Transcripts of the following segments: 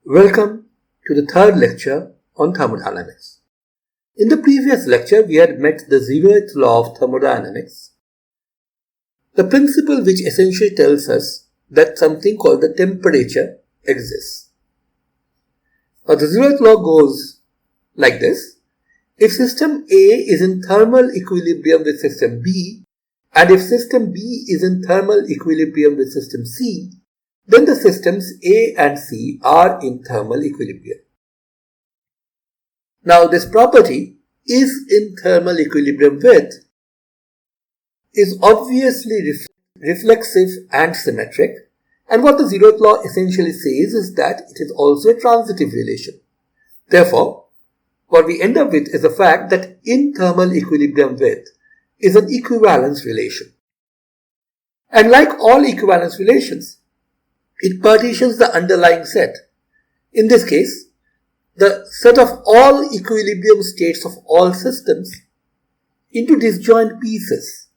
Welcome to the third lecture on thermodynamics. In the previous lecture, we had met the zeroth law of thermodynamics, the principle which essentially tells us that something called the temperature exists. Now, the zeroth law goes like this. If system A is in thermal equilibrium with system B, and if system B is in thermal equilibrium with system C, then the systems A and C are in thermal equilibrium. Now, this property is in thermal equilibrium with is obviously reflexive and symmetric, and what the zeroth law essentially says is that it is also a transitive relation. Therefore, what we end up with is the fact that in thermal equilibrium with is an equivalence relation. And like all equivalence relations, it partitions the underlying set. In this case, the set of all equilibrium states of all systems into disjoint pieces.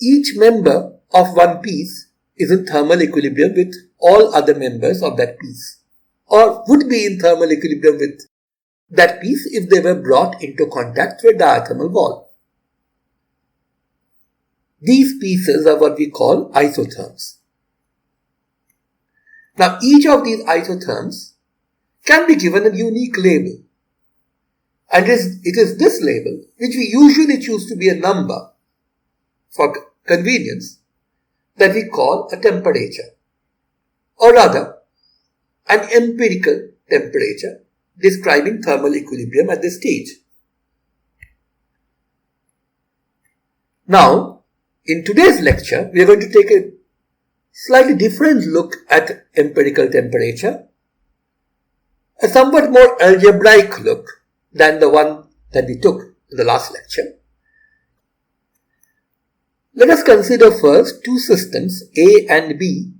Each member of one piece is in thermal equilibrium with all other members of that piece, or would be in thermal equilibrium with that piece if they were brought into contact through a diathermal wall. These pieces are what we call isotherms. Now, each of these isotherms can be given a unique label, and it is this label which we usually choose to be a number for convenience that we call a temperature, or rather an empirical temperature describing thermal equilibrium at this stage. Now, in today's lecture, we are going to take a slightly different look at empirical temperature, a somewhat more algebraic look than the one that we took in the last lecture. Let us consider first two systems A and B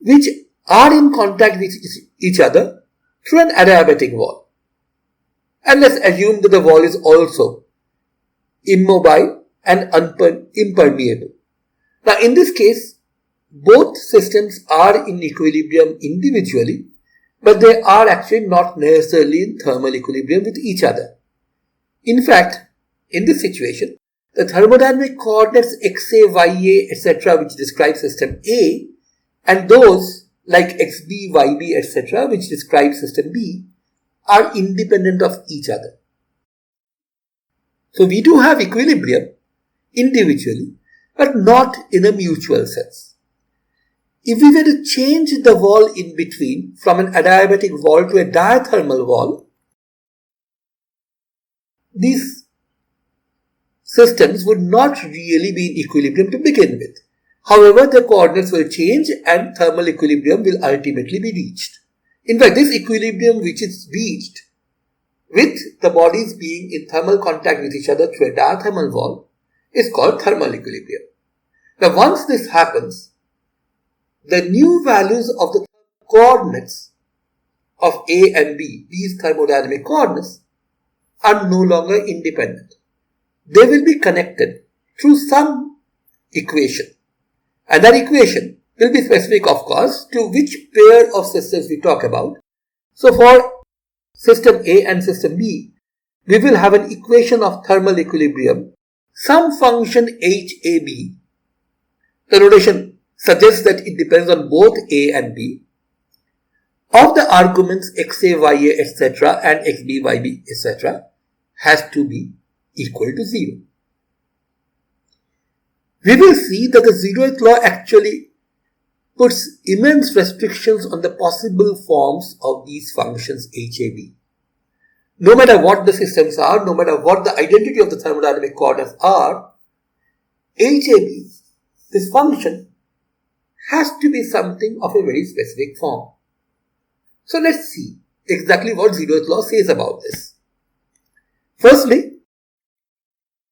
which are in contact with each other through an adiabatic wall. And let's assume that the wall is also immobile and impermeable. Now, in this case, both systems are in equilibrium individually, but they are actually not necessarily in thermal equilibrium with each other. In fact, in this situation, the thermodynamic coordinates xa, ya, etc. which describe system A, and those like xb, yb, etc. which describe system B are independent of each other. So we do have equilibrium individually, but not in a mutual sense. If we were to change the wall in between from an adiabatic wall to a diathermal wall, these systems would not really be in equilibrium to begin with. However, the coordinates will change and thermal equilibrium will ultimately be reached. In fact, this equilibrium which is reached with the bodies being in thermal contact with each other through a diathermal wall is called thermal equilibrium. Now, once this happens, the new values of the coordinates of A and B, these thermodynamic coordinates, are no longer independent. They will be connected through some equation. And that equation will be specific, of course, to which pair of systems we talk about. So for system A and system B, we will have an equation of thermal equilibrium, some function HAB. The notation suggests that it depends on both A and B, of the arguments xa, ya, etc. and xb, yb, etc. has to be equal to 0. We will see that the zeroth law actually puts immense restrictions on the possible forms of these functions HAB. No matter what the systems are, no matter what the identity of the thermodynamic coordinates are, HAB, this function, has to be something of a very specific form. So let's see exactly what zeroth law says about this. Firstly,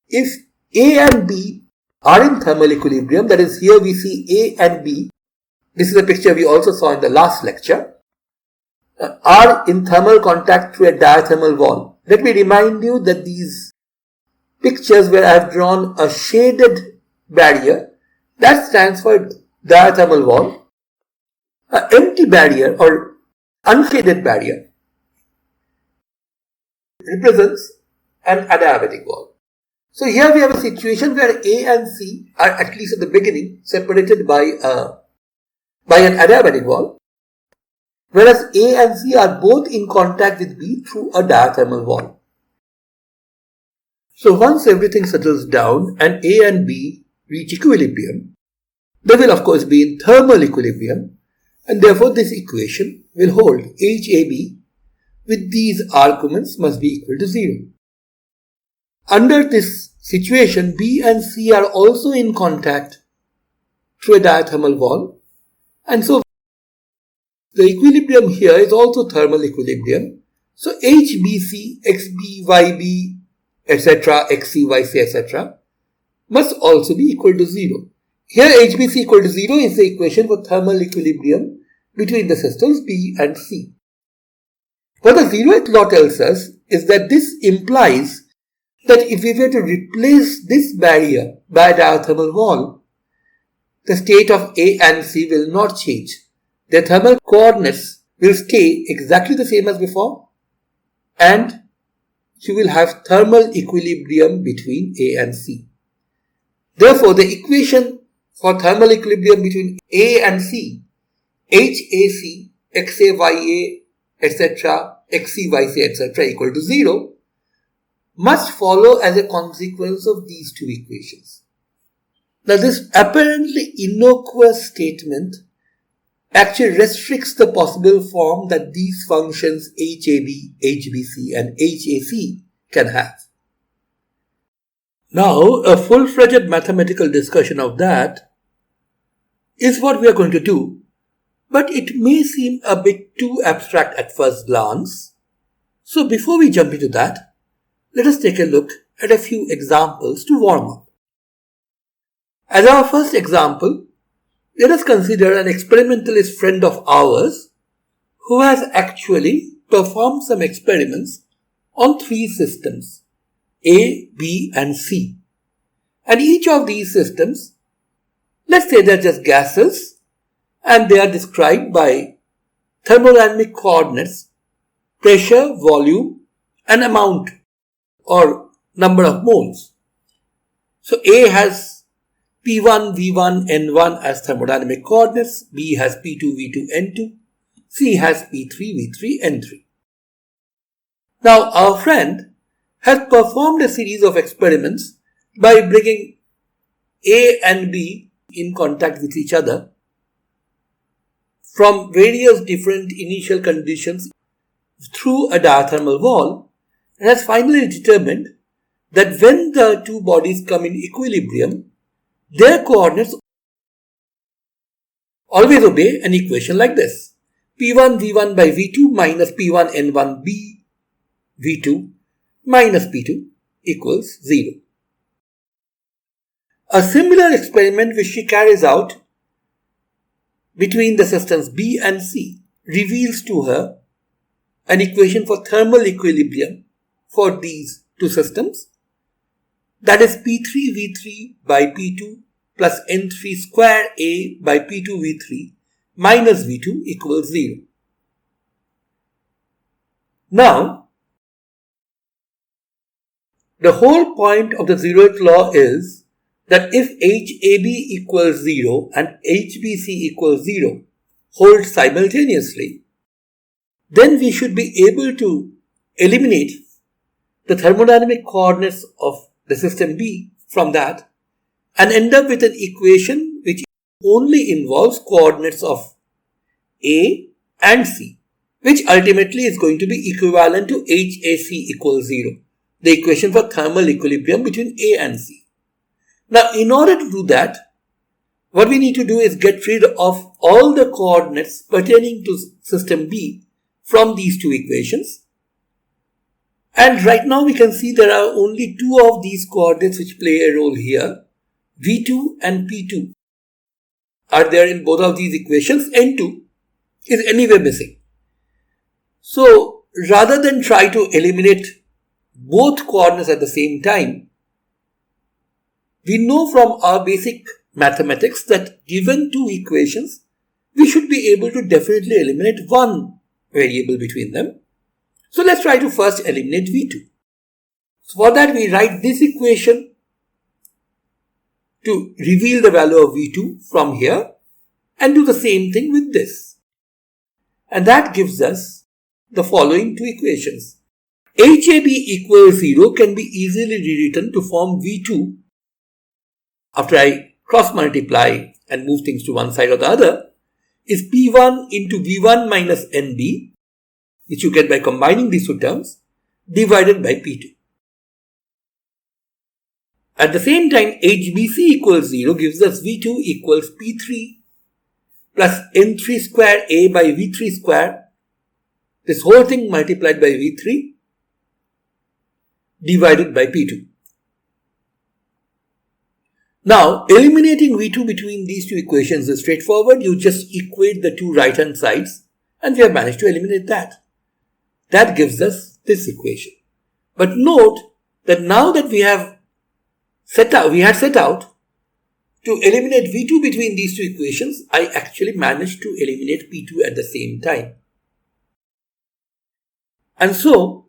if A and B are in thermal equilibrium, that is, here we see A and B, this is a picture we also saw in the last lecture, are in thermal contact through a diathermal wall. Let me remind you that these pictures where I have drawn a shaded barrier, that stands for diathermal wall. An empty barrier or unshaded barrier represents an adiabatic wall. So here we have a situation where A and C are, at least at the beginning, separated by an adiabatic wall, whereas A and C are both in contact with B through a diathermal wall. So once everything settles down and A and B reach equilibrium, they will of course be in thermal equilibrium, and therefore this equation will hold. HAB with these arguments must be equal to 0. Under this situation, B and C are also in contact through a diathermal wall, and so the equilibrium here is also thermal equilibrium. So HBC, XB, YB, etc., XC, YC, etc. must also be equal to 0. Here HBC equal to 0 is the equation for thermal equilibrium between the systems B and C. What the zeroth law tells us is that this implies that if we were to replace this barrier by a diathermal wall, the state of A and C will not change. Their thermal coordinates will stay exactly the same as before, and you will have thermal equilibrium between A and C. Therefore, the equation for thermal equilibrium between A and C, HAC, XAYA, etc., XCYC, etc. equal to 0, must follow as a consequence of these two equations. Now, this apparently innocuous statement actually restricts the possible form that these functions HAB, HBC and HAC can have. Now, a full-fledged mathematical discussion of that is what we are going to do, but it may seem a bit too abstract at first glance. So before we jump into that, let us take a look at a few examples to warm up. As our first example, let us consider an experimentalist friend of ours who has actually performed some experiments on 3 systems, A, B and C. And each of these systems, let's say they're just gases, and they are described by thermodynamic coordinates, pressure, volume and amount or number of moles. So A has P1, V1, N1 as thermodynamic coordinates, B has P2, V2, N2, C has P3, V3, N3. Now our friend has performed a series of experiments by bringing A and B in contact with each other from various different initial conditions through a diathermal wall, and has finally determined that when the two bodies come in equilibrium, their coordinates always obey an equation like this. P1 V1 by V2 minus P1 N1 B V2 minus P2 equals 0. A similar experiment which she carries out between the systems B and C reveals to her an equation for thermal equilibrium for these two systems, that is P3 V3 by P2 plus N3 square A by P2 V3 minus V2 equals 0. Now, the whole point of the zeroth law is that if HAB equals 0 and HBC equals 0 hold simultaneously, then we should be able to eliminate the thermodynamic coordinates of the system B from that and end up with an equation which only involves coordinates of A and C, which ultimately is going to be equivalent to HAC equals 0, the equation for thermal equilibrium between A and C. Now, in order to do that, what we need to do is get rid of all the coordinates pertaining to system B from these two equations. And right now we can see there are only 2 of these coordinates which play a role here. V2 and P2 are there in both of these equations. N2 is anyway missing. So rather than try to eliminate both coordinates at the same time, we know from our basic mathematics that given 2 equations, we should be able to definitely eliminate one variable between them. So let's try to first eliminate V2. So for that we write this equation to reveal the value of V2 from here and do the same thing with this. And that gives us the following two equations. HAB equals 0 can be easily rewritten to form V2 after I cross multiply and move things to one side or the other is P1 into V1 minus NB, which you get by combining these two terms, divided by P2. At the same time, HBC equals 0 gives us V2 equals P3 plus N3 square A by V3 square. This whole thing multiplied by V3 divided by P2. Now, eliminating V2 between these two equations is straightforward. You just equate the two right hand sides and we have managed to eliminate that. That gives us this equation. But note that now that we had set out to eliminate V2 between these two equations, I actually managed to eliminate P2 at the same time. And so,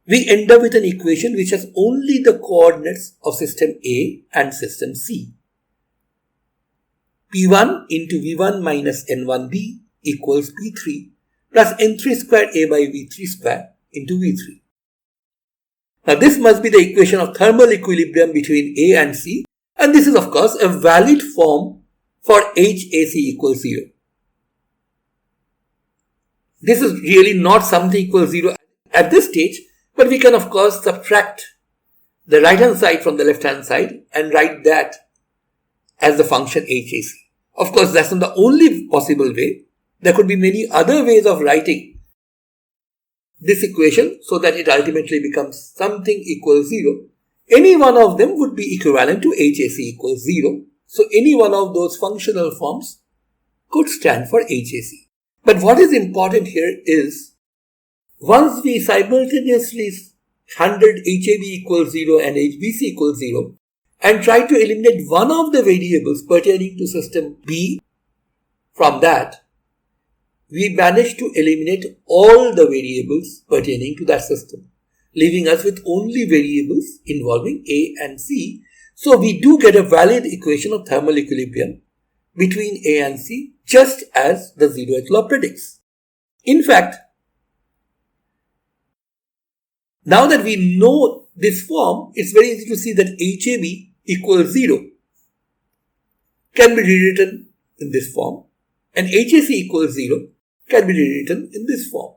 we end up with an equation which has only the coordinates of system A and system C. P1 into V1 minus N1B equals P3 plus N3 square A by V3 square into V3. Now this must be the equation of thermal equilibrium between A and C, and this is of course a valid form for HAC equals 0. This is really not something equals 0 at this stage, but we can of course subtract the right hand side from the left hand side and write that as the function HAC. Of course, that's not the only possible way. There could be many other ways of writing this equation so that it ultimately becomes something equals 0. Any one of them would be equivalent to HAC equals 0. So any one of those functional forms could stand for HAC. But what is important here is once we simultaneously handled HAB equals 0 and HBC equals 0 and tried to eliminate one of the variables pertaining to system B from that, we managed to eliminate all the variables pertaining to that system, leaving us with only variables involving A and C. So we do get a valid equation of thermal equilibrium between A and C, just as the zeroth law predicts. In fact, now that we know this form, it's very easy to see that HAB equals 0 can be rewritten in this form and HAC equals 0 can be rewritten in this form.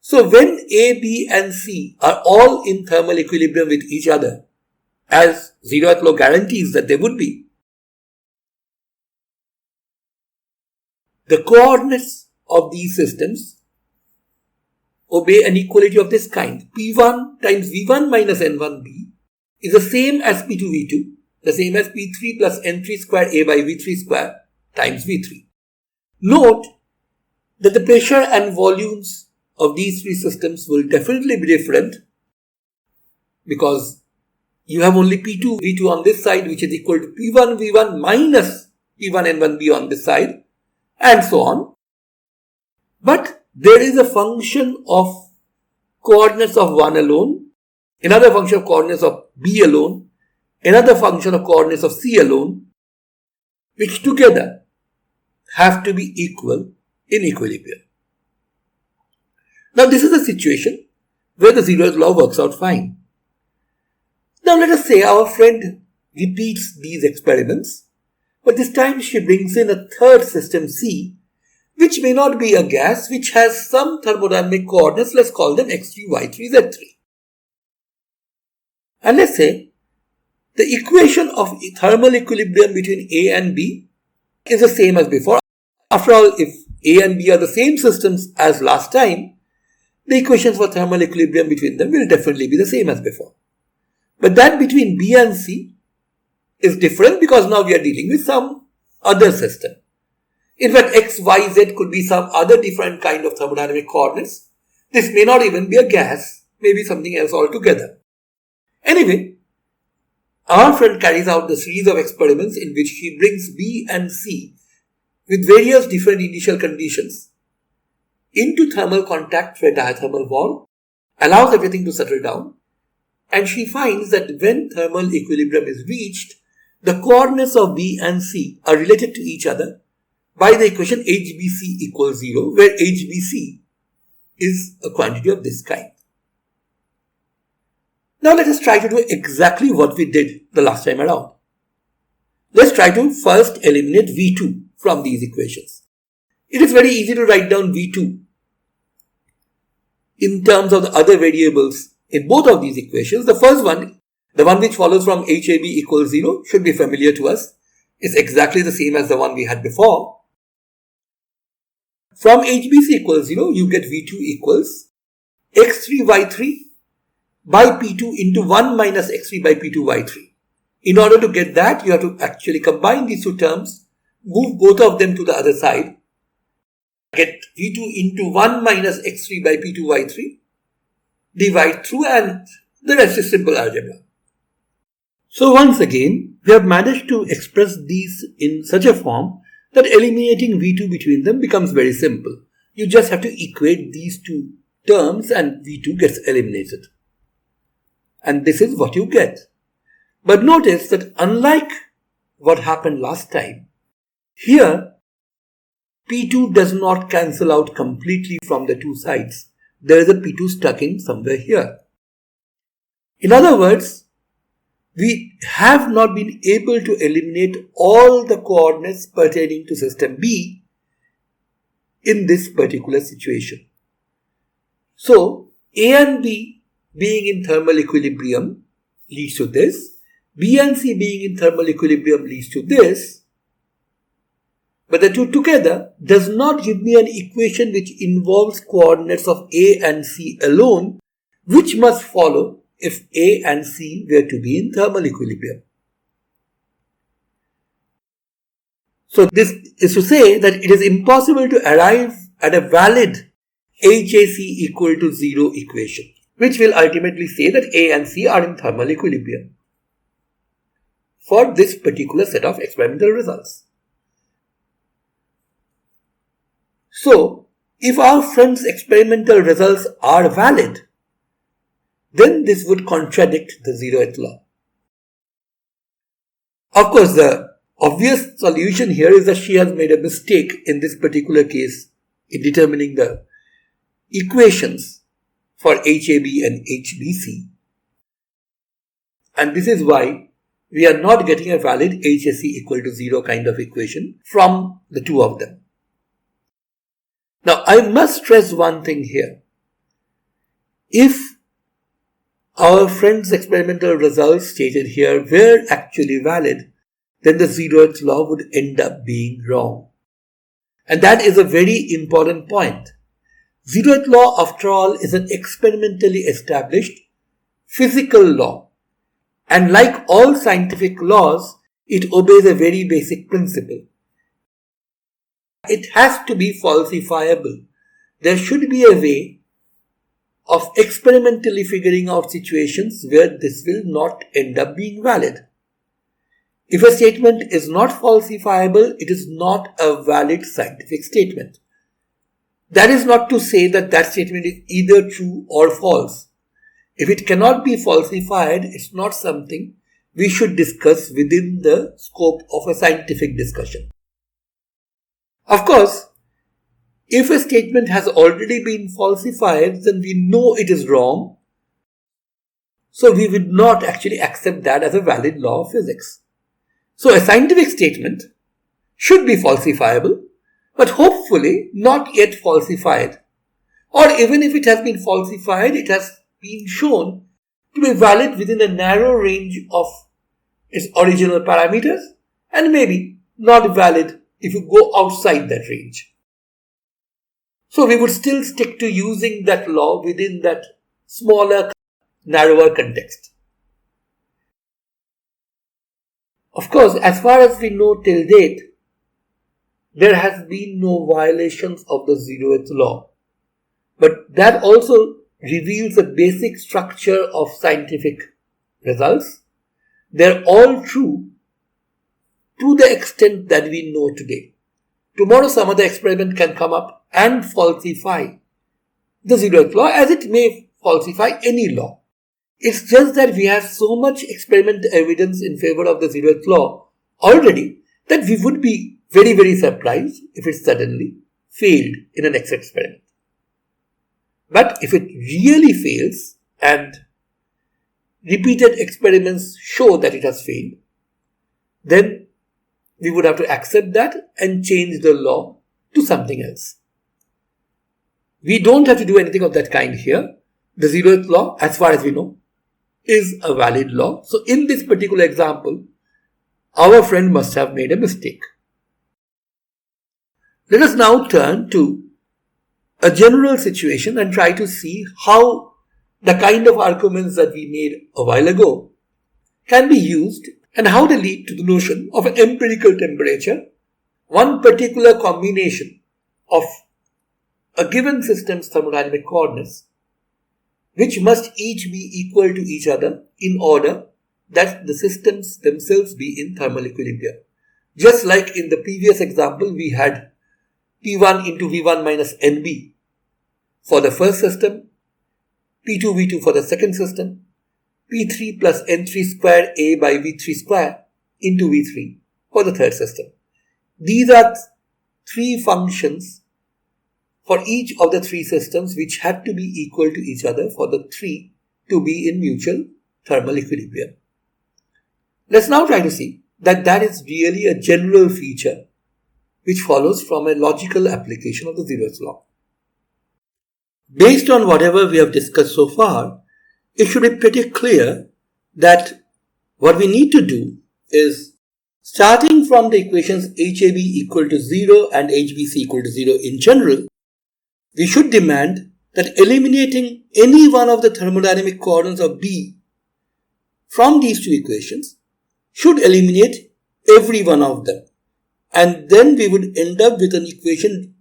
So when A, B and C are all in thermal equilibrium with each other, as zeroth law guarantees that they would be, the coordinates of these systems obey an equality of this kind. P1 times V1 minus N1B is the same as P2V2, the same as P3 plus N3 square A by V3 square times V3. Note that the pressure and volumes of these three systems will definitely be different because you have only P2 V2 on this side, which is equal to P1 V1 minus P1 N1B on this side, and so on. But there is a function of coordinates of 1 alone, another function of coordinates of B alone, another function of coordinates of C alone, which together have to be equal in equilibrium. Now this is a situation where the zeroth law works out fine. Now let us say our friend repeats these experiments, but this time she brings in a third system C, which may not be a gas, which has some thermodynamic coordinates, let's call them x3, y3, z3. And let's say the equation of thermal equilibrium between A and B is the same as before. After all, if A and B are the same systems as last time, the equations for thermal equilibrium between them will definitely be the same as before. But that between B and C is different because now we are dealing with some other system. In fact, x, y, z could be some other different kind of thermodynamic coordinates. This may not even be a gas, maybe something else altogether. Anyway, our friend carries out the series of experiments in which he brings B and C with various different initial conditions into thermal contact for a diathermal wall, allows everything to settle down, and she finds that when thermal equilibrium is reached, the coordinates of B and C are related to each other by the equation HBC equals 0, where HBC is a quantity of this kind. Now let us try to do exactly what we did the last time around. Let's try to first eliminate V2 from these equations. It is very easy to write down V2 in terms of the other variables in both of these equations. The first one, the one which follows from HAB equals 0, should be familiar to us. It's exactly the same as the one we had before. From HBC equals 0, you get V2 equals x3y3 by P2 into 1 minus x3 by P2 y3. In order to get that, you have to actually combine these two terms, move both of them to the other side, get V2 into 1 minus x3 by P2 y3, divide through, and the rest is simple algebra. So once again, we have managed to express these in such a form that eliminating V2 between them becomes very simple. You just have to equate these two terms and V2 gets eliminated. And this is what you get. But notice that unlike what happened last time, here P2 does not cancel out completely from the two sides. There is a P2 stuck in somewhere here. In other words, we have not been able to eliminate all the coordinates pertaining to system B in this particular situation. So, A and B being in thermal equilibrium leads to this. B and C being in thermal equilibrium leads to this. But the two together does not give me an equation which involves coordinates of A and C alone, which must follow if A and C were to be in thermal equilibrium. So this is to say that it is impossible to arrive at a valid HAC equal to 0 equation, which will ultimately say that A and C are in thermal equilibrium for this particular set of experimental results. So, if our friend's experimental results are valid, then this would contradict the zeroth law. Of course, the obvious solution here is that she has made a mistake in this particular case in determining the equations for HAB and HBC. And this is why we are not getting a valid HAC equal to 0 kind of equation from the two of them. Now, I must stress one thing here. If our friend's experimental results stated here were actually valid, then the zeroth law would end up being wrong. And that is a very important point. Zeroth law, after all, is an experimentally established physical law. And like all scientific laws, it obeys a very basic principle. It has to be falsifiable. There should be a way of experimentally figuring out situations where this will not end up being valid. If a statement is not falsifiable, it is not a valid scientific statement. That is not to say that that statement is either true or false. If it cannot be falsified, it's not something we should discuss within the scope of a scientific discussion. Of course, if a statement has already been falsified, then we know it is wrong. So we would not actually accept that as a valid law of physics. So a scientific statement should be falsifiable, but hopefully not yet falsified. Or even if it has been falsified, it has been shown to be valid within a narrow range of its original parameters and maybe not valid if you go outside that range. So we would still stick to using that law within that smaller, narrower context. Of course, as far as we know till date, there has been no violations of the zeroth law. But that also reveals a basic structure of scientific results. They're all true to the extent that we know today. tomorrow some other experiment can come up and falsify the zeroth law, as it may falsify any law. It's just that we have so much experimental evidence in favor of the zeroth law already that we would be very, very surprised if it suddenly failed in a next experiment. But if it really fails and repeated experiments show that it has failed, then we would have to accept that and change the law to something else. We don't have to do anything of that kind here. The zeroth law, as far as we know, is a valid law. So in this particular example, our friend must have made a mistake. Let us now turn to a general situation and try to see how the kind of arguments that we made a while ago can be used and how they lead to the notion of an empirical temperature, one particular combination of a given system's thermodynamic coordinates, which must each be equal to each other in order that the systems themselves be in thermal equilibrium. Just like in the previous example, we had P1 into V1 minus NB for the first system, P2 V2 for the second system, P3 plus N3 square A by V3 square into V3 for the third system. These are three functions for each of the three systems which had to be equal to each other for the three to be in mutual thermal equilibrium. Let's now try to see that that is really a general feature which follows from a logical application of the zeroth law. Based on whatever we have discussed so far, it should be pretty clear that what we need to do is, starting from the equations HAB equal to 0 and HBC equal to 0 in general, we should demand that eliminating any one of the thermodynamic coordinates of B from these two equations should eliminate every one of them. And then we would end up with an equation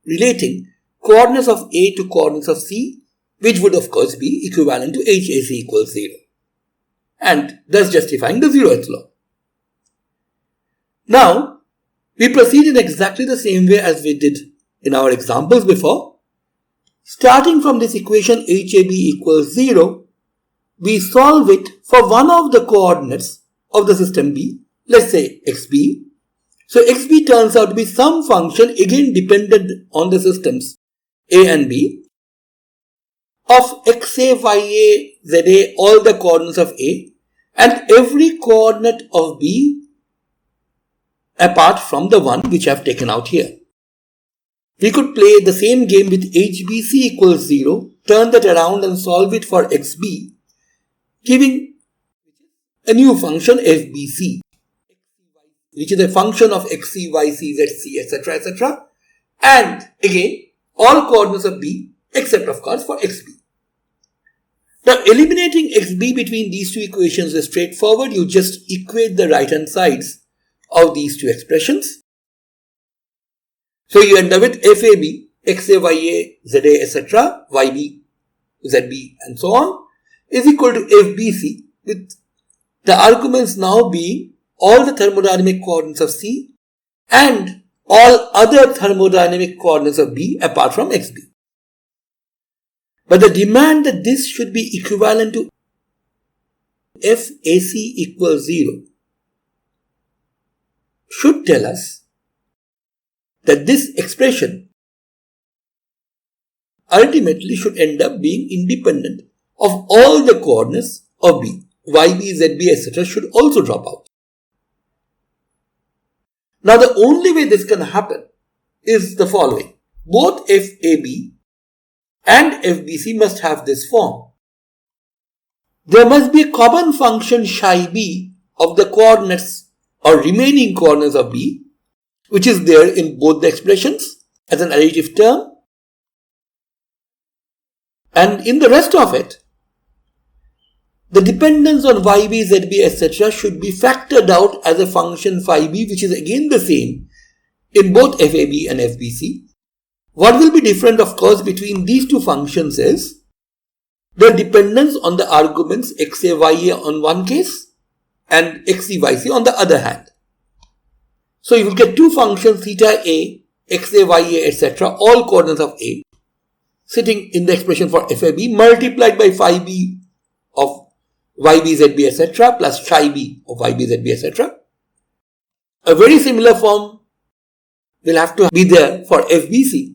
relating coordinates of A to coordinates of C, which would of course be equivalent to HAC equals 0, and thus justifying the zeroth law. Now, we proceed in exactly the same way as we did in our examples before. Starting from this equation HAB equals 0, we solve it for one of the coordinates of the system B, let's say xb. So xb turns out to be some function again dependent on the systems A and B of xa, ya, za, all the coordinates of A, and every coordinate of B apart from the one which I have taken out here. We could play the same game with HBC equals 0, turn that around and solve it for xb, giving a new function FBC, which is a function of xc, yc, zc, etc., etc. And again, all coordinates of B except of course for xb. Now, eliminating xb between these two equations is straightforward. You just equate the right hand sides of these two expressions. So you end up with FAB, XA, YA, ZA, etc., YB, ZB, and so on, is equal to FBC, with the arguments now being all the thermodynamic coordinates of C and all other thermodynamic coordinates of B apart from XB. But the demand that this should be equivalent to FAC equals 0 should tell us that this expression ultimately should end up being independent of all the coordinates of B. YB, ZB, etc. should also drop out. Now, the only way this can happen is the following. Both FAB and FBC must have this form. There must be a common function psi B of the coordinates or remaining coordinates of B, which is there in both the expressions as an additive term, and in the rest of it, the dependence on YB, ZB, etc. should be factored out as a function phi B, which is again the same in both FAB and FBC. What will be different, of course, between these two functions is the dependence on the arguments XA, YA on one case and XC, YC on the other hand. So you will get two functions, theta a, xa, ya, etc., all coordinates of a, sitting in the expression for fab multiplied by phi b of yb, zb, etc., plus chi b of yb, zb, etc. A very similar form will have to be there for fbc,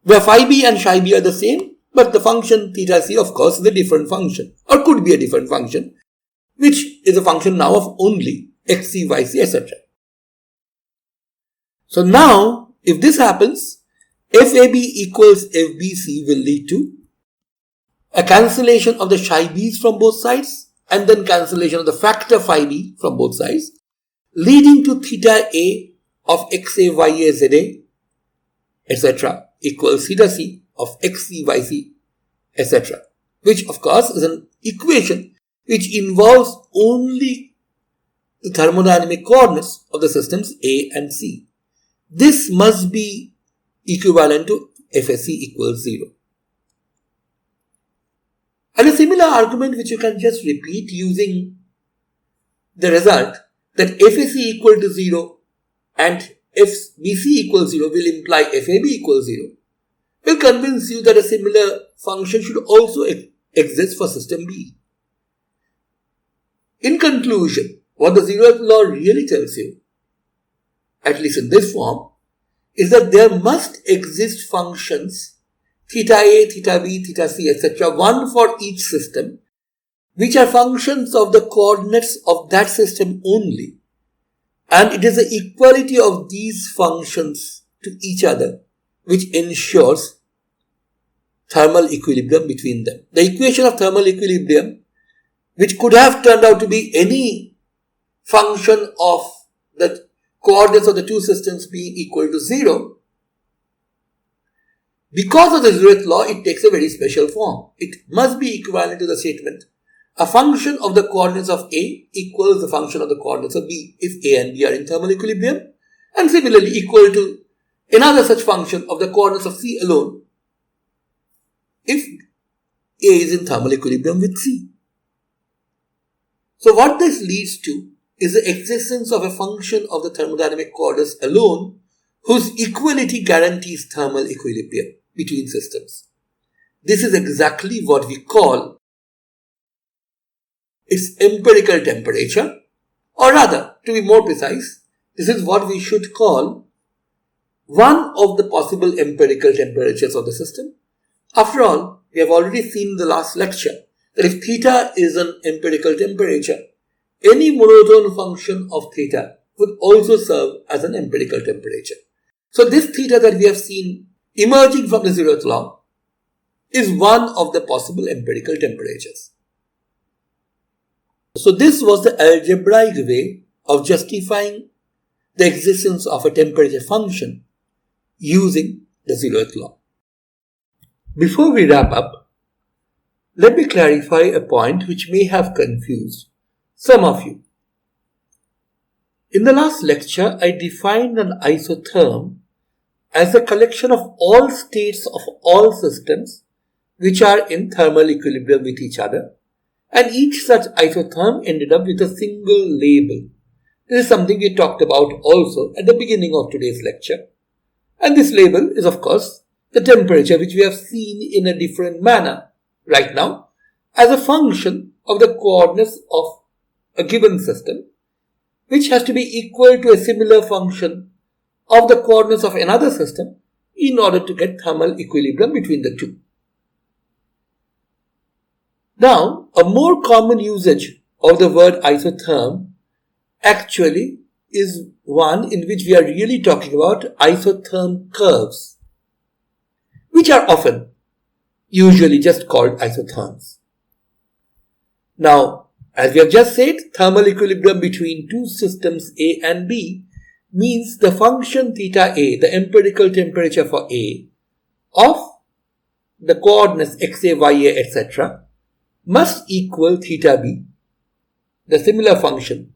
where phi b and chi b are the same, but the function theta c, of course, is a different function, or could be a different function, which is a function now of only xc, yc, etc. So now, if this happens, fab equals fbc will lead to a cancellation of the chi b's from both sides, and then cancellation of the factor phi b from both sides, leading to theta a of xa, ya, za, etc. equals theta c of xc, yc, etc. Which, of course, is an equation which involves only the thermodynamic coordinates of the systems A and C. This must be equivalent to Fsc equals 0. And a similar argument which you can just repeat using the result that Fsc equal to 0 and Fbc equals 0 will imply Fab equals 0 will convince you that a similar function should also exist for system B. In conclusion, what the zeroth law really tells you, at least in this form, is that there must exist functions theta a, theta b, theta c, etc., one for each system, which are functions of the coordinates of that system only. And it is the equality of these functions to each other which ensures thermal equilibrium between them. The equation of thermal equilibrium, which could have turned out to be any function of the coordinates of the two systems being equal to 0, because of the zeroth law, it takes a very special form. It must be equivalent to the statement, a function of the coordinates of A equals the function of the coordinates of B if A and B are in thermal equilibrium, and similarly equal to another such function of the coordinates of C alone if A is in thermal equilibrium with C. So what this leads to is the existence of a function of the thermodynamic coordinates alone whose equality guarantees thermal equilibrium between systems. This is exactly what we call its empirical temperature, or rather, to be more precise, this is what we should call one of the possible empirical temperatures of the system. After all, we have already seen in the last lecture that if theta is an empirical temperature, any monotone function of theta would also serve as an empirical temperature. So this theta that we have seen emerging from the zeroth law is one of the possible empirical temperatures. So this was the algebraic way of justifying the existence of a temperature function using the zeroth law. Before we wrap up, let me clarify a point which may have confused some of you. In the last lecture, I defined an isotherm as a collection of all states of all systems which are in thermal equilibrium with each other, and each such isotherm ended up with a single label. This is something we talked about also at the beginning of today's lecture. And this label is, of course, the temperature which we have seen in a different manner right now as a function of the coordinates of a given system, which has to be equal to a similar function of the coordinates of another system in order to get thermal equilibrium between the two. Now, a more common usage of the word isotherm actually is one in which we are really talking about isotherm curves, which are often usually just called isotherms. Now, as we have just said, thermal equilibrium between two systems A and B means the function theta A, the empirical temperature for A, of the coordinates xa, ya, etc., must equal theta B, the similar function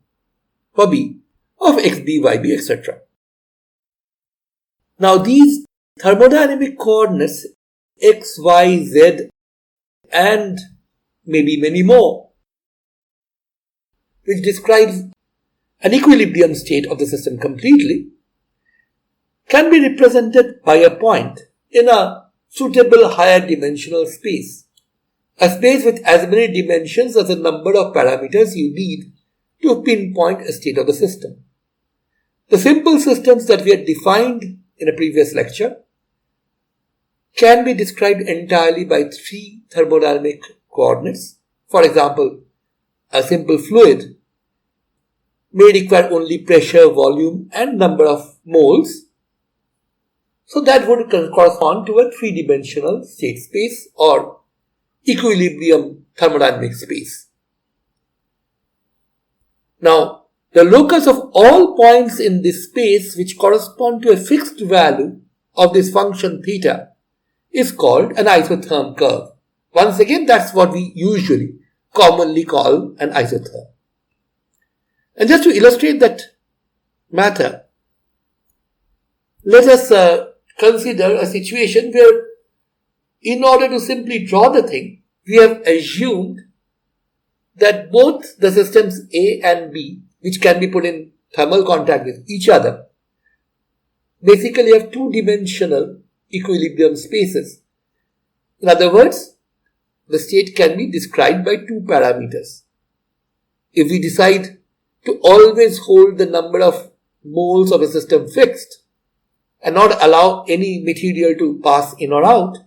for B of xb, yb, etc. Now these thermodynamic coordinates x, y, z, and maybe many more, which describes an equilibrium state of the system completely, can be represented by a point in a suitable higher dimensional space, a space with as many dimensions as the number of parameters you need to pinpoint a state of the system. The simple systems that we had defined in a previous lecture can be described entirely by three thermodynamic coordinates. For example, a simple fluid may require only pressure, volume and number of moles. So that would correspond to a three-dimensional state space or equilibrium thermodynamic space. Now, the locus of all points in this space which correspond to a fixed value of this function theta is called an isotherm curve. Once again, that's what we usually commonly call an isotherm. And just to illustrate that matter, let us consider a situation where, in order to simply draw the thing, we have assumed that both the systems A and B, which can be put in thermal contact with each other, basically have two-dimensional equilibrium spaces. In other words, the state can be described by two parameters. If we decide to always hold the number of moles of a system fixed and not allow any material to pass in or out,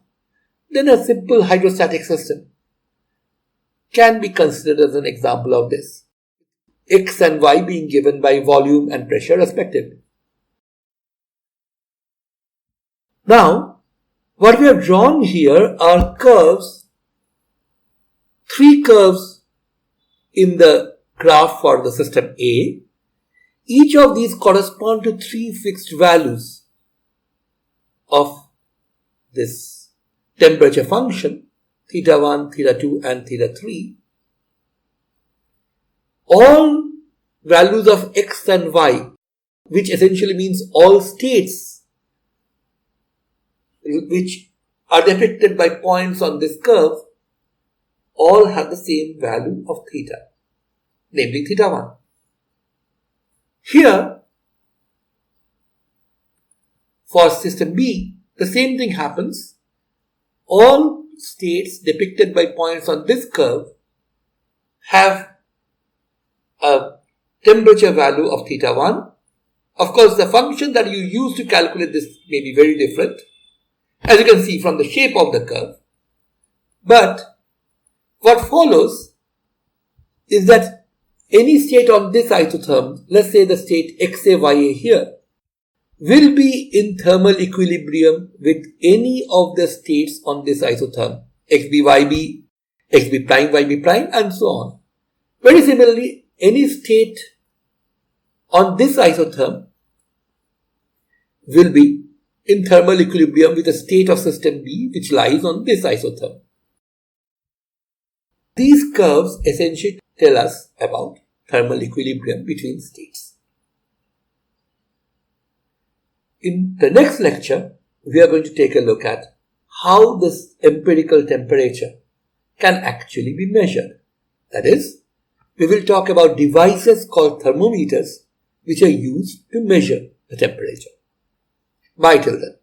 then a simple hydrostatic system can be considered as an example of this, X and Y being given by volume and pressure respectively. Now, what we have drawn here are curves, three curves in the graph for the system A. Each of these correspond to three fixed values of this temperature function, theta 1, theta 2 and theta 3. All values of X and Y, which essentially means all states which are depicted by points on this curve, all have the same value of theta, namely theta 1. Here, for system B, the same thing happens. All states depicted by points on this curve have a temperature value of theta 1. Of course, the function that you use to calculate this may be very different, as you can see from the shape of the curve. But what follows is that any state on this isotherm, let's say the state XAYA here, will be in thermal equilibrium with any of the states on this isotherm, XBYB, XB prime, YB prime, and so on. Very similarly, any state on this isotherm will be in thermal equilibrium with a state of system B which lies on this isotherm. These curves essentially tell us about thermal equilibrium between states. In the next lecture, we are going to take a look at how this empirical temperature can actually be measured. That is, we will talk about devices called thermometers which are used to measure the temperature. Bye till then.